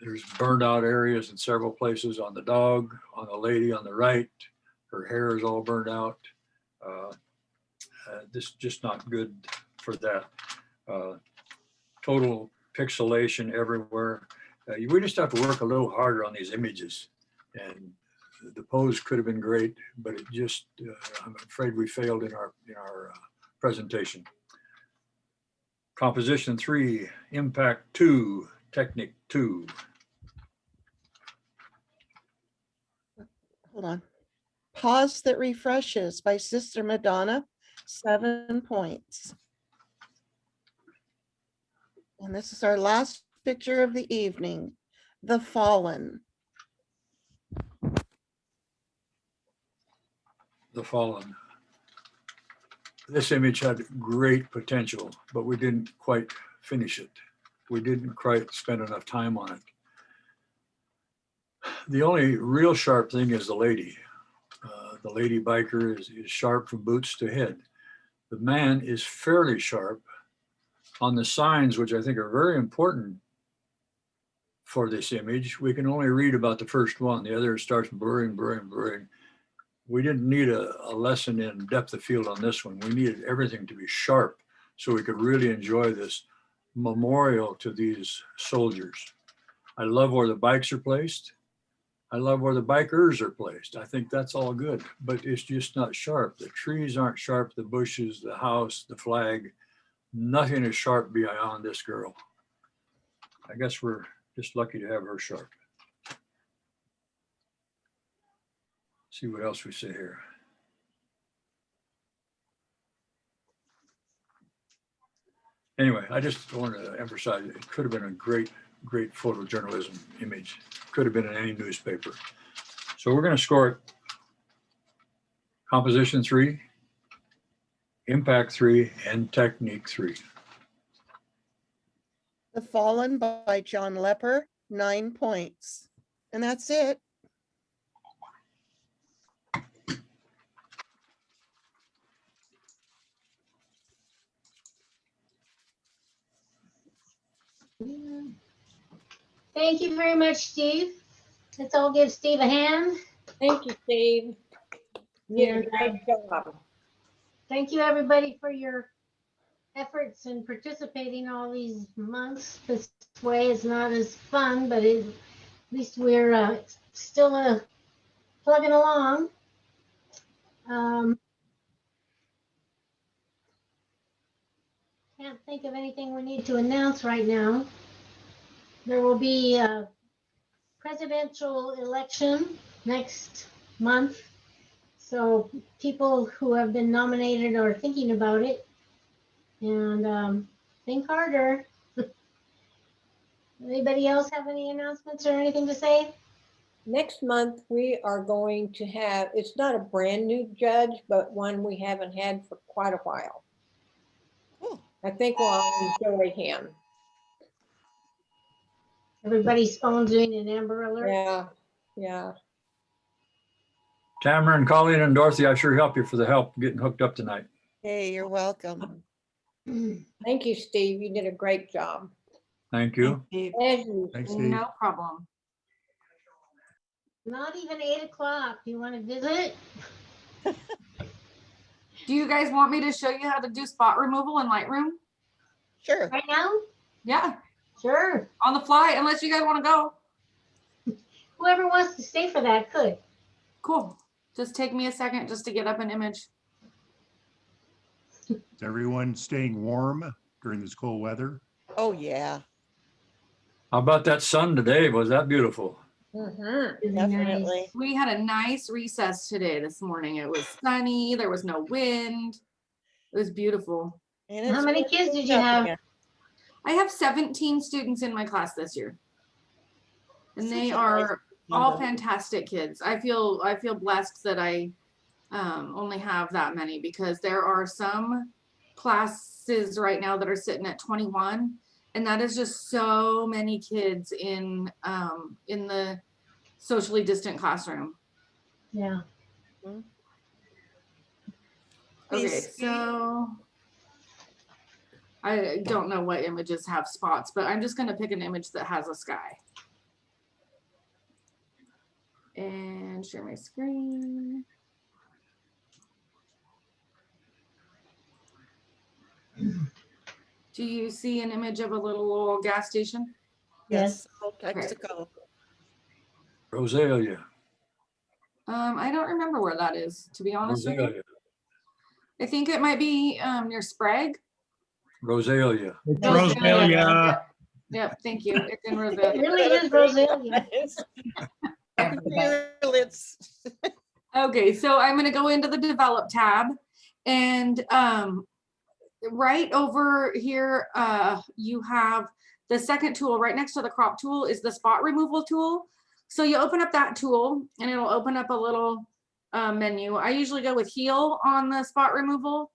There's burned out areas in several places on the dog, on the lady on the right. Her hair is all burned out. This is just not good for that. Total pixelation everywhere. We just have to work a little harder on these images. And the pose could have been great, but it just, I'm afraid we failed in our presentation. Composition 3, impact 2, technique 2. Hold on. Pause that refreshes by Sister Madonna, 7 points. And this is our last picture of the evening, The Fallen. The Fallen. This image had great potential, but we didn't quite finish it. We didn't quite spend enough time on it. The only real sharp thing is the lady. The lady biker is sharp from boots to head. The man is fairly sharp on the signs, which I think are very important for this image. We can only read about the first one. The other starts blurring. We didn't need a lesson in depth of field on this one. We needed everything to be sharp so we could really enjoy this memorial to these soldiers. I love where the bikes are placed. I love where the bikers are placed. I think that's all good, but it's just not sharp. The trees aren't sharp, the bushes, the house, the flag, nothing is sharp beyond this girl. I guess we're just lucky to have her sharp. See what else we say here. Anyway, I just wanted to emphasize it could have been a great photojournalism image. Could have been in any newspaper. So we're going to score it. Composition 3, impact 3, and technique 3. The Fallen by John Lepper, 9 points. And that's it. Thank you very much, Steve. Let's all give Steve a hand. Thank you, Steve. You did a great job. Thank you, everybody, for your efforts in participating all these months. This way is not as fun, but at least we're still plugging along. Can't think of anything we need to announce right now. There will be a presidential election next month. So people who have been nominated are thinking about it, and think harder. Anybody else have any announcements or anything to say? Next month, we are going to have, it's not a brand new judge, but one we haven't had for quite a while. Cool. I think we'll all enjoy him. Everybody's phone's doing an Amber Alert. Yeah. Tamara and Colleen and Dorothy, I sure help you for the help getting hooked up tonight. Hey, you're welcome. Thank you, Steve. You did a great job. Thank you. As you. Thanks, Steve. No problem. Not even 8 o'clock. You want to visit? Do you guys want me to show you how to do spot removal in Lightroom? Sure. Right now? Yeah, Sure. on the fly, unless you guys want to go. Whoever wants to stay for that could. Cool. Just take me a second just to get up an image. Is everyone staying warm during this cold weather? Oh, yeah, How about that sun today? Was that beautiful? Mhm. Really definitely. nice. We had a nice recess today, this morning. It was sunny, there was no wind. It was beautiful. And How it's many warming kids did you up have? again. I have 17 students in my class this year. And Such they a nice are all number. fantastic kids. I feel blessed that I only have that many, because there are some classes right now that are sitting at 21, and that is just so many kids in the socially distant classroom. Yeah. Okay, Please. so I don't know what images have spots, but I'm just going to pick an image that has a sky. And share my screen. Do you see an image of a little gas station? Yes, Yes. Old Texaco. Rosalia. I don't remember where that is, to be honest with you. Rosalia. I think it might be near Sprague. Rosalia. It's Rosalia. Rosalia. Yep, thank you. It's in It Rosalia. really is Rosalia. I can feel it's. Okay, so I'm gonna go into the develop tab, and right over here, you have the second tool right next to the crop tool is the spot removal tool. So you open up that tool and it'll open up a little menu. I usually go with heal on the spot removal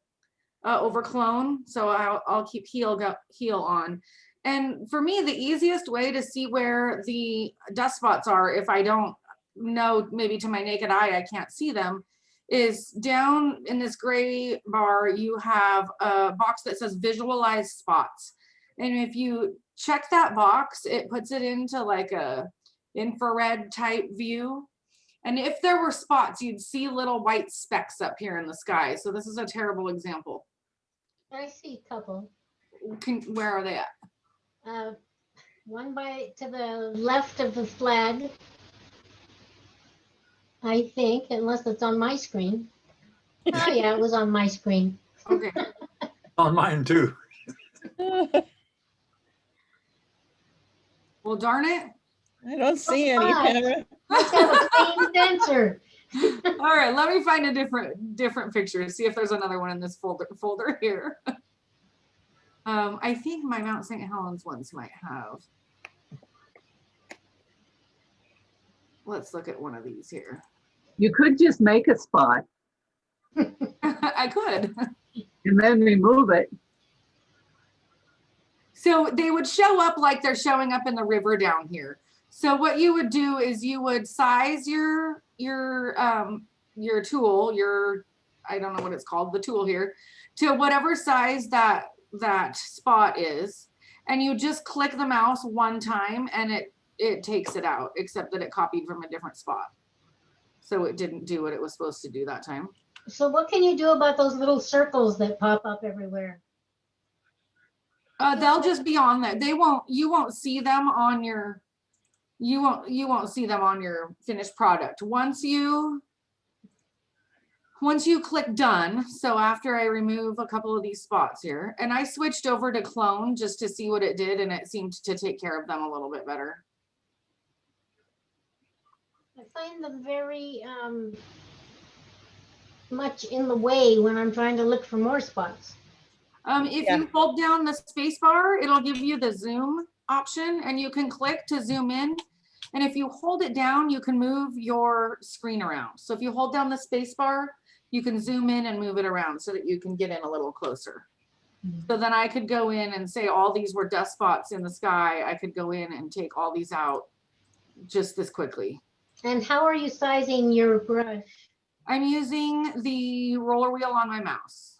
over clone. So I'll keep heal on. And for me, the easiest way to see where the dust spots are, if I don't know, maybe to my naked eye, I can't see them, is down in this gray bar, you have a box that says visualize spots. And if you check that box, it puts it into like a infrared type view. And if there were spots, you'd see little white specks up here in the sky. So this is a terrible example. I see a couple. Where are they at? One to the left of the flag. I think, unless it's on my screen. Oh yeah, it was on my screen. Okay. On mine too. Well, darn it. I don't see any, Fine. Tamara. Must have a clean sensor. All right, let me find a different picture. See if there's another one in this folder here. I think my Mount St. Helens ones might have. Let's look at one of these here. You could just make a spot I could. and then remove it. So they would show up like they're showing up in the river down here. So what you would do is you would size your tool, I don't know what it's called, the tool here, to whatever size that spot is, and you just click the mouse one time and it takes it out, except that it copied from a different spot. So it didn't do what it was supposed to do that time. So what can you do about those little circles that pop up everywhere? They'll just be on there. You won't see them on your, you won't see them on your finished product. Once you click done, so after I remove a couple of these spots here, and I switched over to clone just to see what it did, and it seemed to take care of them a little bit better. I find them very much in the way when I'm trying to look for more spots. If you hold down the space bar, it'll give you the zoom option, and you can click to zoom in. And if you hold it down, you can move your screen around. So if you hold down the space bar, you can zoom in and move it around so that you can get in a little closer. So then I could go in and say all these were dust spots in the sky. I could go in and take all these out just this quickly. And how are you sizing your brush? I'm using the roller wheel on my mouse.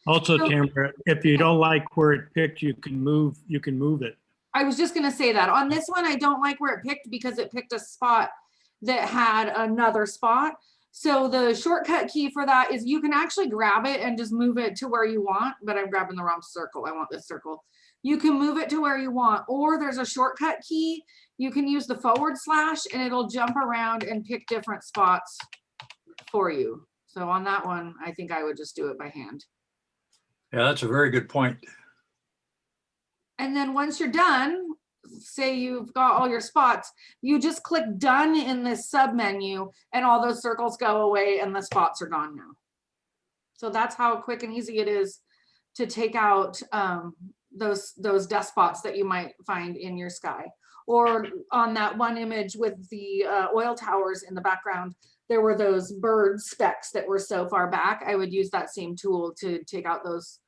Also, Tamara, if you don't like where it picked, you can move it. I was just gonna say that. On this one, I don't like where it picked because it picked a spot that had another spot. So the shortcut key for that is you can actually grab it and just move it to where you want, but I'm grabbing the wrong circle. I want this circle. You can move it to where you want, or there's a shortcut key. You can use the / and it'll jump around and pick different spots for you. So on that one, I think I would just do it by hand. Yeah, that's a very good point. And then once you're done, say you've got all your spots, you just click done in this sub menu and all those circles go away and the spots are gone now. So that's how quick and easy it is to take out those dust spots that you might find in your sky. Or on that one image with the oil towers in the background, there were those bird specks that were so far back. I would use that same tool to take out those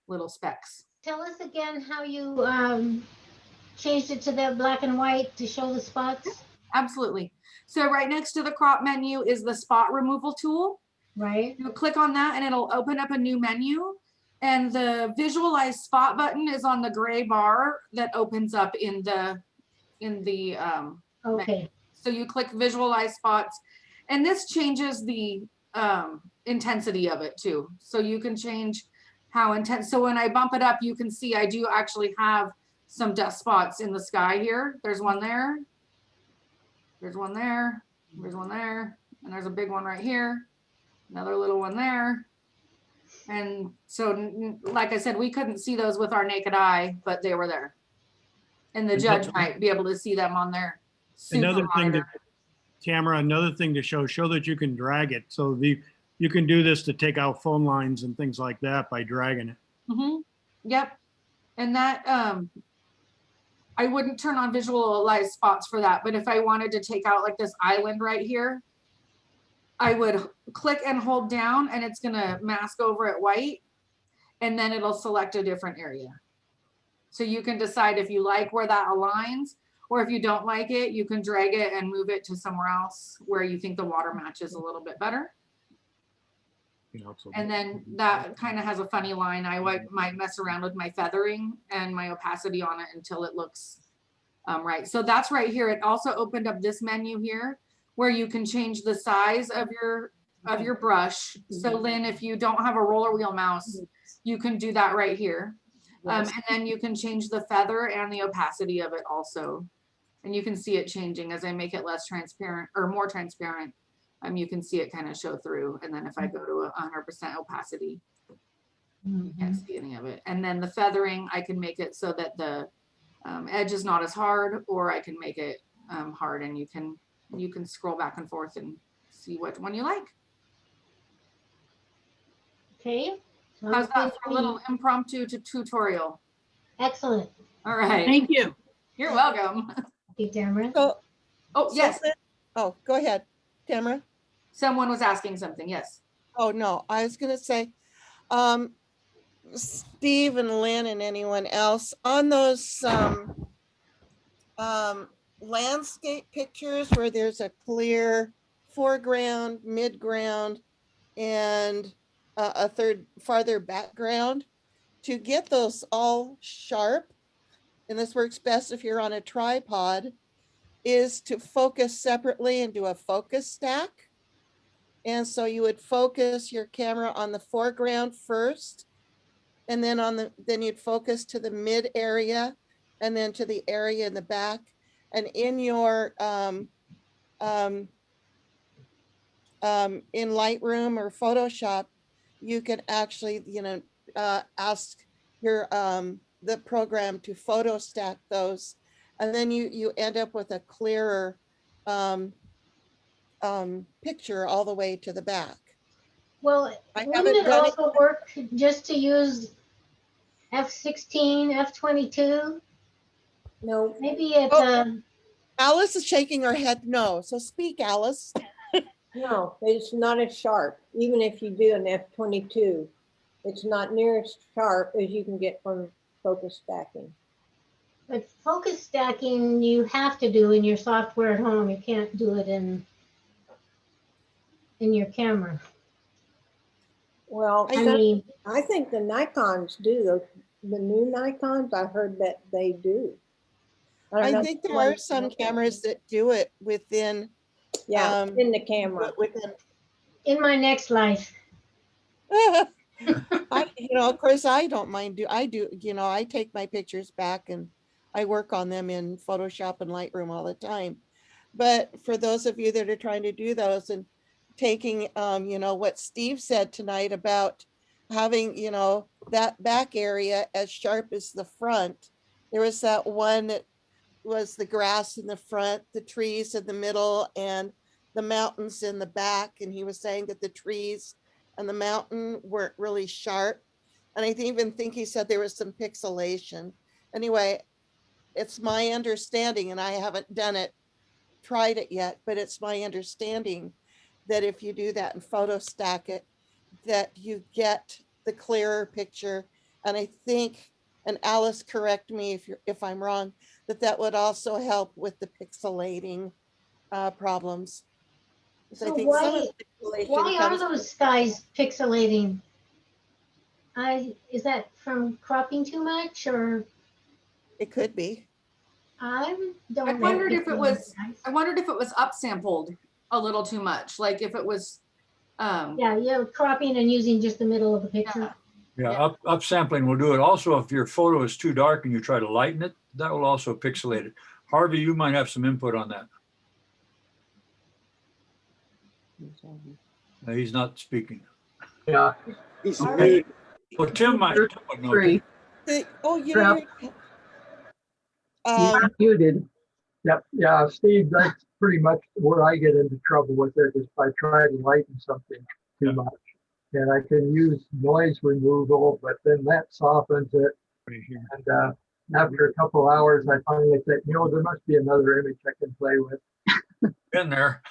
little specks. Tell us again how you changed it to that black and white to show the spots, Absolutely. So right next to the crop menu is the spot removal tool. right? You click on that and it'll open up a new menu. And the visualize spot button is on the gray bar that opens up in the Okay, so you click visualize spots, and this changes the intensity of it too. So you can change how intense. So when I bump it up, you can see I do actually have some dust spots in the sky here. There's one there. There's one there. There's one there. And there's a big one right here. Another little one there. And so, like I said, we couldn't see those with our naked eye, but they were there. And the judge might be able to see them on their super Another thing monitor. that, Tamara, another thing to show that you can drag it. So you can do this to take out phone lines and things like that by dragging it. Yep. And that, I wouldn't turn on visualize spots for that, but if I wanted to take out like this island right here, I would click and hold down and it's gonna mask over it white, and then it'll select a different area. So you can decide if you like where that aligns, or if you don't like it, you can drag it and move it to somewhere else where you think the water matches a little bit better. And then that kind of has a funny line. I might mess around with my feathering and my opacity on it until it looks right. So that's right here. It also opened up this menu here where you can change the size of your brush. So Lynn, if you don't have a roller wheel mouse, you can do that right here. And then you can change the feather and the opacity of it also. And you can see it changing as I make it less transparent or more transparent. You can see it kind of show through. And then if I go to 100% opacity, you can't see any of it. And then the feathering, I can make it so that the edge is not as hard, or I can make it hard, and you can scroll back and forth and see what one you like. okay. How's that for a little impromptu tutorial? Excellent. All right. Thank you. You're welcome. Okay, Tamara. Oh, yes. Oh, go ahead, Tamara. Someone was asking something. Yes. Oh, no, I was gonna say, Steve and Lynn and anyone else on those landscape pictures where there's a clear foreground, midground, and a third farther background, to get those all sharp, and this works best if you're on a tripod, is to focus separately and do a focus stack. And so you would focus your camera on the foreground first, and then then you'd focus to the mid area, and then to the area in the back. And in your in Lightroom or Photoshop, you can actually, ask your the program to photo stack those, and then you end up with a clearer picture all the way to the back. Well, I wouldn't haven't it done it. also work just to use F16, F22? No, Maybe it's Oh. Alice is shaking her head no. So speak, Alice. no, it's not as sharp. Even if you do an F22, it's not near as sharp as you can get from focus stacking. but focus stacking you have to do in your software at home. You can't do it in your camera. Well, I I think the Nikons do. The new Nikons, I heard that they do. don't know I if think the there are ones- some cameras that do it within. Yeah, um, in the camera. Within. in my next life. Of course, I don't mind. I take my pictures back and I work on them in Photoshop and Lightroom all the time. But for those of you that are trying to do those and taking, what Steve said tonight about having, you know, that back area as sharp as the front. There was that one that was the grass in the front, the trees in the middle, and the mountains in the back. And he was saying that the trees and the mountain weren't really sharp. And I even think he said there was some pixelation. Anyway, it's my understanding, and I haven't done it, tried it yet, but it's my understanding that if you do that and photo stack it, that you get the clearer picture. And I think, and Alice, correct me if I'm wrong, that would also help with the pixelating problems. So I So think some of the why pixelation are comes, those skies pixelating? Is that from cropping too much, or it could be. I don't I know wondered if it anything was, about I wondered if it was upsampled a little too much, like if it was, Yeah, you're cropping and using just the middle of the picture. Yeah, Yeah. upsampling will do it. Also, if your photo is too dark and you try to lighten it, that will also pixelate it. Harvey, you might have some input on that. He's not speaking. Yeah, He's Harvey? muted. Well, Tim might know. three, Oh, you Yep. know, you're muted. Yep, yeah, Steve, that's pretty much where I get into trouble with it, is by trying to lighten something too much. And I can use noise removal, but then that softens it. And after a couple hours, I finally said, you know, there must be another image I can play with. In there.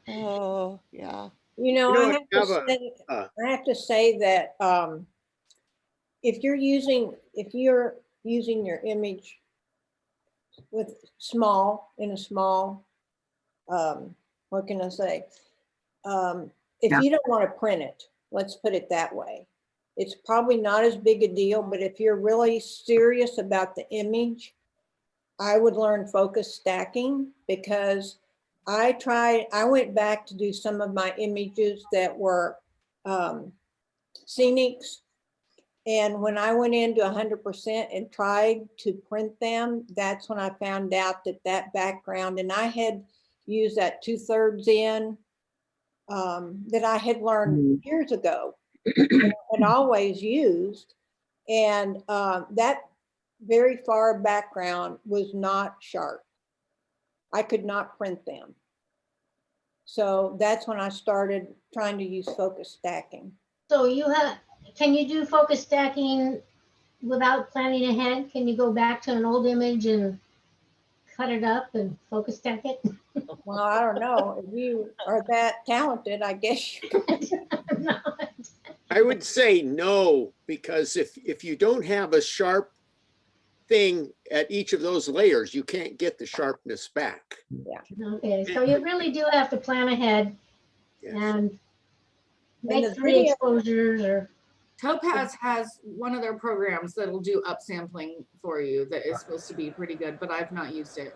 oh, yeah. You know, You know, I have to have a- say, uh, I have to say that if you're using your image with in a small, what can I say? If Yeah. you don't want to print it, let's put it that way. It's probably not as big a deal, but if you're really serious about the image, I would learn focus stacking, because I went back to do some of my images that were scenics. And when I went into 100% and tried to print them, that's when I found out that background, and I had used that 2/3 in that I had learned years ago and always used. And that very far background was not sharp. I could not print them. So that's when I started trying to use focus stacking. So can you do focus stacking without planning ahead? Can you go back to an old image and cut it up and focus stack it? Well, I don't know. If you are that talented, I guess you could. No. I would say no, because if you don't have a sharp thing at each of those layers, you can't get the sharpness back. Okay, so you really do have to plan ahead Yes. and the make 3 video- exposures or. Topaz has one of their programs that'll do upsampling for you that is supposed to be pretty good, but I've not used it.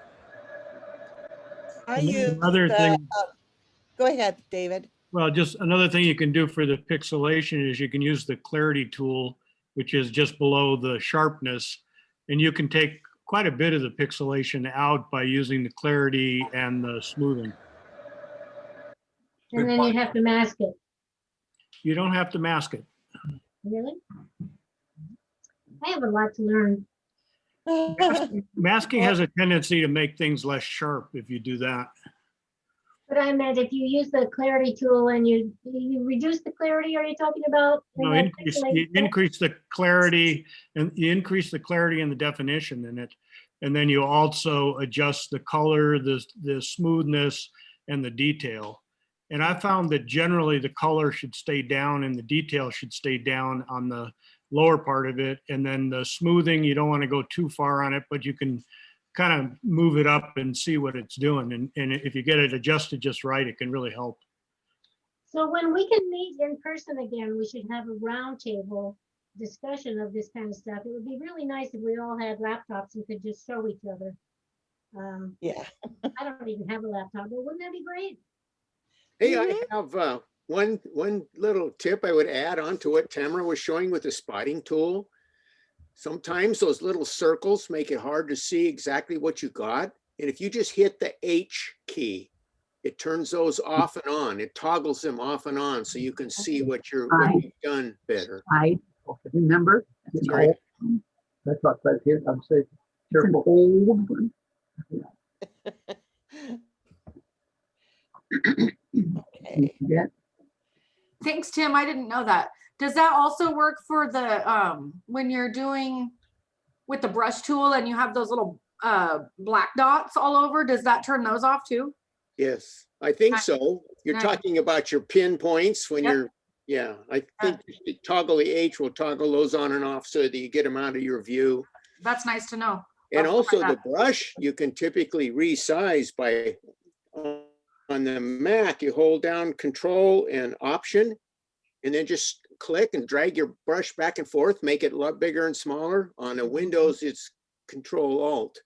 I And use another thing, go ahead, David. well, just another thing you can do for the pixelation is you can use the clarity tool, which is just below the sharpness. And you can take quite a bit of the pixelation out by using the clarity and the smoothing. And then you have to mask it. You don't have to mask it. Really? I have a lot to learn. Masking has a tendency to make things less sharp if you do that. But I meant if you use the clarity tool and you reduce the clarity, are you talking about? No, And then you increase the clarity and you increase the clarity and the definition in it. And then you also adjust the color, the smoothness and the detail. And I found that generally the color should stay down and the detail should stay down on the lower part of it. And then the smoothing, you don't want to go too far on it, but you can kind of move it up and see what it's doing. And if you get it adjusted just right, it can really help. So when we can meet in person again, we should have a roundtable discussion of this kind of stuff. It would be really nice if we all had laptops and could just show each other. Yeah. I don't even have a laptop, but wouldn't that be great? Hey, I have one little tip I would add on to what Tamara was showing with the spotting tool. Sometimes those little circles make it hard to see exactly what you got. And if you just hit the H key it turns those off and on. It toggles them off and on so you can see what you've done better. I remember. It's Sorry. old. That's what I hear. I'm saying, It's an careful. old one. Okay. Yeah, Thanks, Tim. I didn't know that. Does that also work for the, when you're doing with the brush tool and you have those little black dots all over? Does that turn those off too? Yes, I think Nice. so. You're Nice. talking about your pinpoints when Yep. you're, yeah, I think the toggle the H will toggle those on and off so that you get them out of your view. That's nice to know. And I'll also try the brush, you can typically resize by, on the Mac, you hold down Control and Option, and then just click and drag your brush back and forth, make it a lot bigger and smaller. On the Windows, it's Control Alt.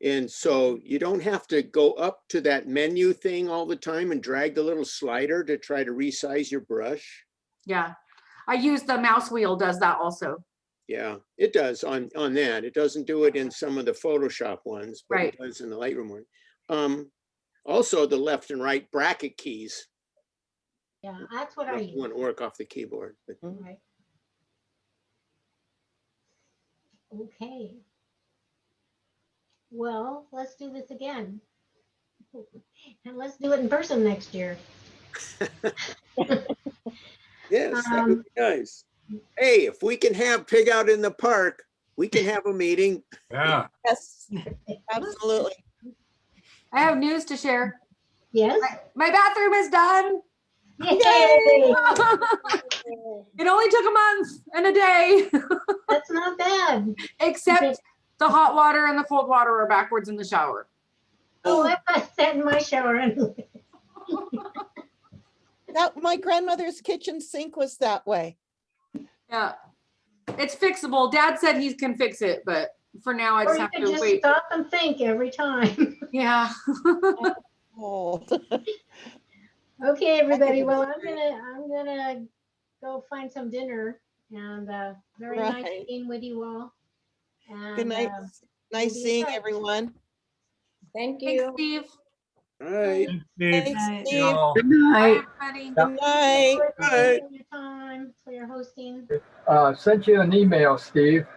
And so you don't have to go up to that menu thing all the time and drag the little slider to try to resize your brush. Yeah. I use the mouse wheel does that also. Yeah, it does on that. It doesn't do it in some of the Photoshop ones, but Right. it does in the Lightroom one. Also the left and right bracket keys Yeah, that's what I use. wouldn't work off the keyboard, but Right. Okay. Well, let's do this again. And let's do it in person next year. yes, that would be nice. Hey, if we can have Pig Out in the Park, we can have a meeting. Yeah. Yes, absolutely. I have news to share. Yes? My bathroom is done. Yay! It only took a month and a day, That's not bad. except the hot water and the cold water are backwards in the shower. Oh, I put that in my shower anyway. That, my grandmother's kitchen sink was that way. Yeah. It's fixable. Dad said he can fix it, but for now I Or just you have could to just wait. stop and think every time. Yeah. Oh. Okay, everybody. Well, I'm gonna go find some dinner and very nice Right. being with you all. And, Good night. Nice be in seeing touch. everyone. Thank Thanks, you. Steve. All right. Steve. Thanks, Right. Steve. good Bye, night. everybody. Good night. For your time, for your hosting. Sent you an email, Steve.